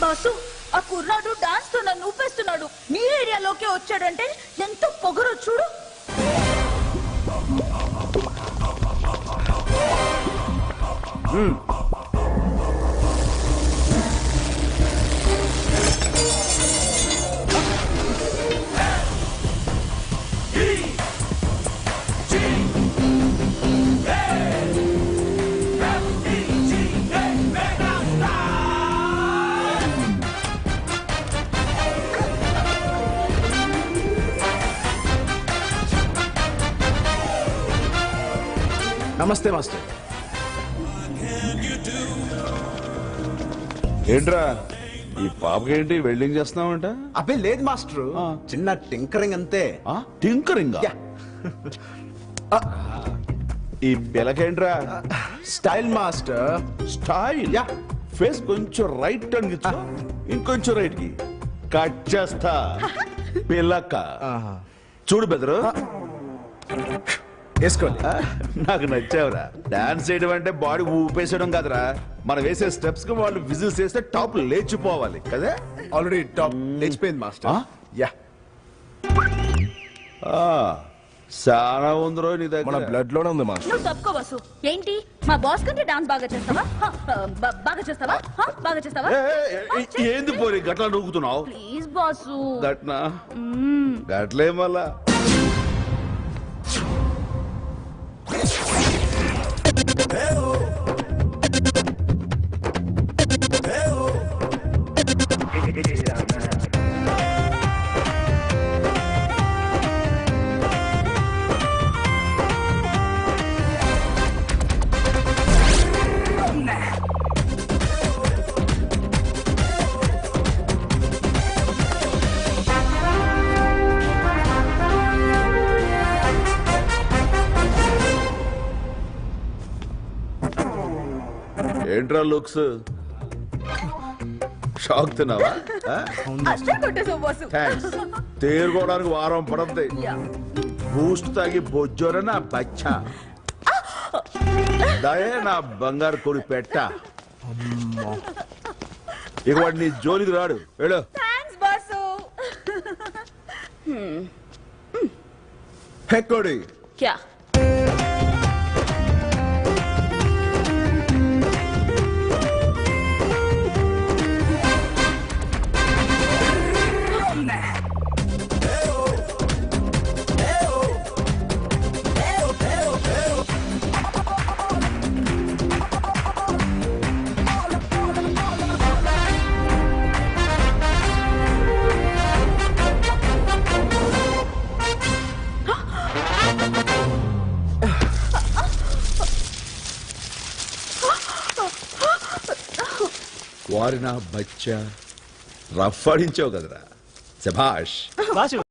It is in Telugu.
బాసు ఆ కుర్రాడు డాన్స్ తో నన్ను ఊపేస్తున్నాడు. మీ ఏరియాలోకి వచ్చాడంటే ఎంత పొగరో చూడు. నమస్తే మాస్టర్. ఏంట్రా ఈ పాపకేంటి వెల్డింగ్ చేస్తున్నావంట? అబ్బే లేదు మాస్టర్, చిన్న టింకరింగ్ అంతే. టింకరింగ్? ఈ పిల్లకేంట్రా? Style master. Style? Ya. Face కొంచెం రైట్ టర్న్ కి ఇంకొంచెం రైట్ కి కట్ చేస్తా పిల్లక్క. చూడు బెదరు, వేసుకోండి. నాకు నచ్చావురా. డాన్స్ చేయడం అంటే బాడీ ఊపేసడం కాదురా, మనం వేసే స్టెప్స్ కి వాళ్ళు విజిల్స్ వేస్తే టాప్ లేచిపోవాలి కదా. ఆల్రెడీ టాప్ లేచిపోయింది మాస్టర్. యా, చాలా ఉందిరో నీ దగ్గర. మన బ్లడ్ లోనే ఉంది మాస్టర్. నువ్వు తప్పుకో బాసు. ఏంటి మా బాస్ కంటే డాన్స్ బాగా చేస్తావా? బాగా చేస్తావా? బాగా చేస్తావా? ఏంది పోయి గట్లా నూగుతున్నావు? Please boss. గట్నా గట్లే మళ్ళా. ఏంట్రా లుక్స్? షాక్ తిన్నావా? థ్యాంక్స్. తేరుకోవడానికి వారం పడద్ది. బూస్ట్ తాగి బొజ్జోర నా బచ్చా. దయే నా బంగారు కొడి పెట్ట. ఇక వాడు నీ జోలికి రాడు. వెళ్ళు. హెక్కోడి క్యా వారి నా బచ్చా రఫ్ ఆడించావు కదరా. శభాష్.